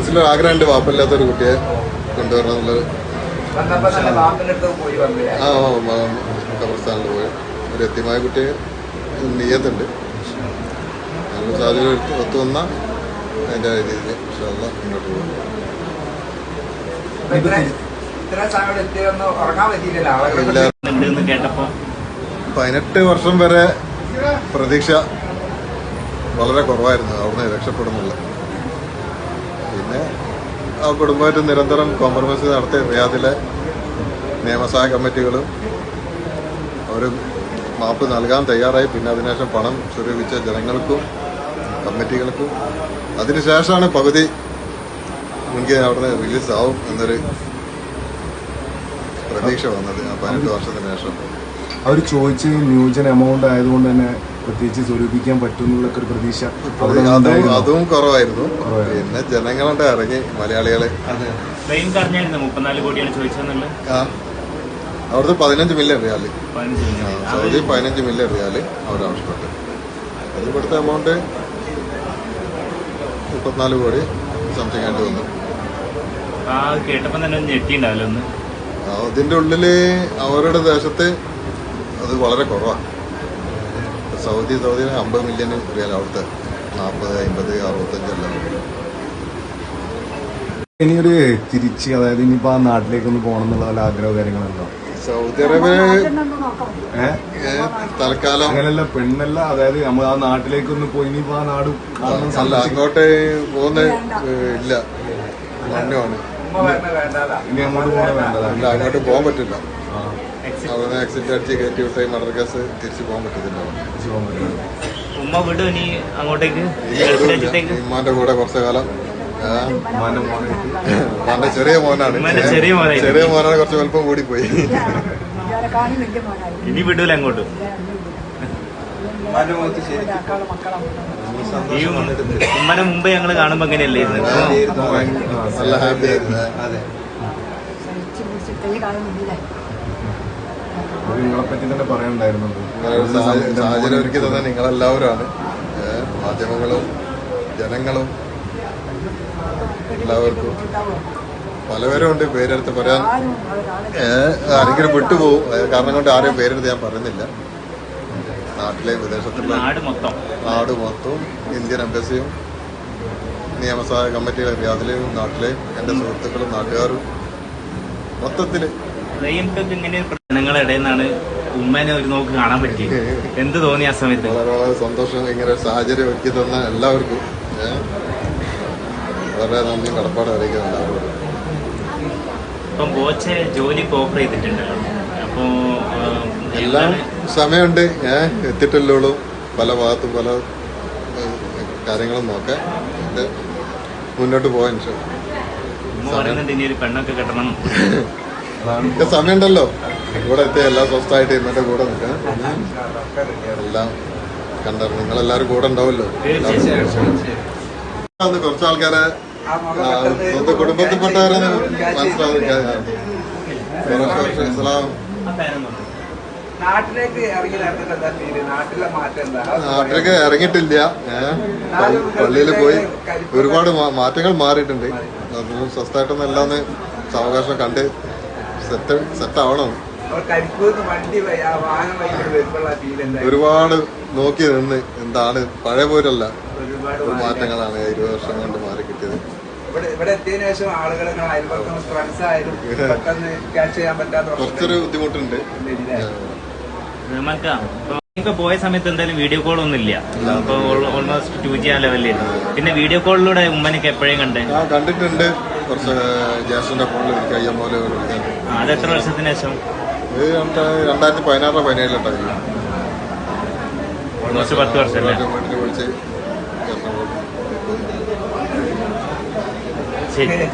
മനസ്സിലൊരു ആഗ്രഹമുണ്ട് വാപ്പല്ലാത്തൊരു കുട്ടിയെ കൊണ്ടുവരണം എന്നുള്ളത്. ഖബർസ്ഥാനിൽ പോയി ഒരു എത്തിമായ കുട്ടിയെ നീയത്തുണ്ട്. നല്ല സാഹചര്യം ഒത്തു വന്നാൽ അതിൻ്റെ രീതിയിൽ മുന്നോട്ട് പോകും. 18 വർഷം വരെ പ്രതീക്ഷ വളരെ കുറവായിരുന്നു അവിടുന്ന് രക്ഷപ്പെടുന്നില്ല. പിന്നെ ആ കുടുംബമായിട്ട് നിരന്തരം കോംപ്രമൈസ് നടത്തിയ റിയാദിലെ നിയമസഭാ കമ്മിറ്റികളും അവർ മാപ്പ് നൽകാൻ തയ്യാറായി. പിന്നെ അതിനുശേഷം പണം സ്വരൂപിച്ച ജനങ്ങൾക്കും കമ്മിറ്റികൾക്കും അതിനുശേഷമാണ് പകുതി മുൻകൈ അവിടുന്ന് റിലീസാവും എന്നൊരു പ്രതീക്ഷ വന്നത്. 18 വർഷത്തിന് ശേഷം അവർ ചോദിച്ച് ന്യൂജൻ എമൗണ്ട് ആയതുകൊണ്ട് തന്നെ പ്രത്യേകിച്ച് സ്വരൂപിക്കാൻ പറ്റും എന്നുള്ളൊക്കെ ഒരു പ്രതീക്ഷ അതും കുറവായിരുന്നു. പിന്നെ ജനങ്ങളുടെ ഇറങ്ങി മലയാളികളെ അവിടുത്തെ 15 million riyal, Saudi 15 million riyal അവർ ആവശ്യപ്പെട്ടു. അത് ഇവിടുത്തെ എമൗണ്ട് 34 കോടി സംതിങ് ആയിട്ട് വന്നു. അതിന്റെ ഉള്ളില് അവരുടെ ദേശത്ത് അത് വളരെ കുറവാണ്. സൗദിന് 50 മില്യൺ റിയാൽ, അവിടുത്തെ 40, 50, 65 എല്ലാം. ഇനിയൊരു തിരിച്ച് അതായത് ഇനിയിപ്പോ ആ നാട്ടിലേക്കൊന്ന് പോകണം എന്നുള്ള വല്ല ആഗ്രഹ കാര്യങ്ങളുണ്ടോ? സൗദി അറേബ്യ തൽക്കാലം അങ്ങനെയല്ല, പെണ്ണല്ല, അതായത് നമ്മൾ ആ നാട്ടിലേക്കൊന്ന് പോയി ഇനിയിപ്പോ ആ നാട് അല്ല അങ്ങോട്ട് പോകുന്ന ഇല്ല, മണ്ണുമാണ്. ഇനി അങ്ങോട്ട് പോകാൻ വേണ്ടതാ. ഇല്ല, അങ്ങോട്ട് പോകാൻ പറ്റില്ല. അവിടെ ആക്സിഡന്റ് അടിച്ച് കയറ്റി വിട്ടായി മർഡർ കേസ് തിരിച്ചു പോകാൻ പറ്റത്തില്ല. ഉമ്മാന്റെ കൂടെ കുറച്ചു കാലം ഉമ്മാന്റെ ചെറിയ മോനാണ് കുറച്ച് വലുപ്പം കൂടി പോയി. ഇനി വിടൂല അങ്ങോട്ട്. ഉമ്മനെ മുമ്പ് ഞങ്ങള് കാണുമ്പോ എങ്ങനെയല്ലായിരുന്നു? നല്ല ഹാപ്പി ആയിരുന്നു. നിങ്ങളെപ്പറ്റി തന്നെ പറയാനുണ്ടായിരുന്നു. സാഹചര്യം ഒരുക്കി തന്നെ നിങ്ങളെല്ലാവരുമാണ്. മാധ്യമങ്ങളും ജനങ്ങളും എല്ലാവർക്കും പലവരും ഉണ്ട്. പേരെടുത്ത് പറയാൻ ആരെങ്കിലും വിട്ടുപോകും. കാരണം കൊണ്ട് ആരെയും പേരെടുത്ത് ഞാൻ പറയുന്നില്ല. നാട്ടിലെ വിദേശത്തുള്ള നാട് മൊത്തവും ഇന്ത്യൻ എംബസിയും നിയമസഭാ കമ്മിറ്റികളും റിയാദിലെയും നാട്ടിലെയും എന്റെ സുഹൃത്തുക്കളും നാട്ടുകാരും മൊത്തത്തില് ജനങ്ങളുടെ നിന്നാണ് ഉമ്മനെ ഒരു നോക്ക് കാണാൻ പറ്റി. എന്ത് തോന്നി ആ സമയത്ത്? വളരെ വളരെ സന്തോഷം. ഇങ്ങനെ ഒരു സാഹചര്യം ഒരുക്കി തന്ന എല്ലാവർക്കും വളരെ നന്ദി കടപ്പാട് അറിയിക്കുന്നു എല്ലാവരോടും. ഇപ്പം ബോച്ചെ ജോലി ഓഫർ ചെയ്തിട്ടുണ്ടല്ലോ, അപ്പോ എല്ലാം സമയമുണ്ട്. എത്തിയിട്ടുള്ളൂ. പല ഭാഗത്തും പല കാര്യങ്ങളും നോക്കാൻ മുന്നോട്ട് പോകാൻ ഇനി ഒരു പെണ്ണൊക്കെ കെട്ടണം. സമയമുണ്ടല്ലോ. ഇവിടെ എത്തിയ എല്ലാം സ്വസ്ഥമായിട്ട് ഇന്നത്തെ കൂടെ നിൽക്കാം. എല്ലാം കണ്ടറിഞ്ഞു നിങ്ങളെല്ലാവരും കൂടെ ഉണ്ടാവുമല്ലോ. കുറച്ച് ആൾക്കാരെ സ്വന്തം കുടുംബത്തിൽപ്പെട്ടവരെ മനസ്സിലാവുക. നാട്ടിലേക്ക് ഇറങ്ങിയിട്ടില്ല. പള്ളിയിൽ പോയി ഒരുപാട് മാറ്റങ്ങൾ മാറിയിട്ടുണ്ട്. അതൊന്നും സ്വസ്ഥമായിട്ടൊന്നും എല്ലാന്ന് സാവകാശം കണ്ട് സെറ്റാവണം. ഒരുപാട് നോക്കി നിന്ന് എന്താണ് പഴയ പോലല്ല, മാറ്റങ്ങളാണ് 20 വർഷം കൊണ്ട് മാറി കിട്ടിയത്. കുറച്ചൊരു ബുദ്ധിമുട്ടുണ്ട്. ഇപ്പൊ പോയ സമയത്ത് എന്തായാലും വീഡിയോ കോൾ ഒന്നും ഇല്ല. അപ്പൊ ഓൾമോസ്റ്റ് 2G ആ ലെവലിലായിരുന്നു. പിന്നെ വീഡിയോ കോളിലൂടെ ഉമ്മനൊക്കെ എപ്പോഴും കണ്ടിട്ടുണ്ട്. കുറച്ച് ജ്യേഷ്ഠന്റെ ഫോണിൽ വിളിക്കാം, അയ്യമ്മോലെ വിളിക്കാൻ. അത് എത്ര വർഷത്തിന് ശേഷം? 2016-17 ഓൾമോസ്റ്റ് 10 വർഷം വിളിച്ച്. ശരി.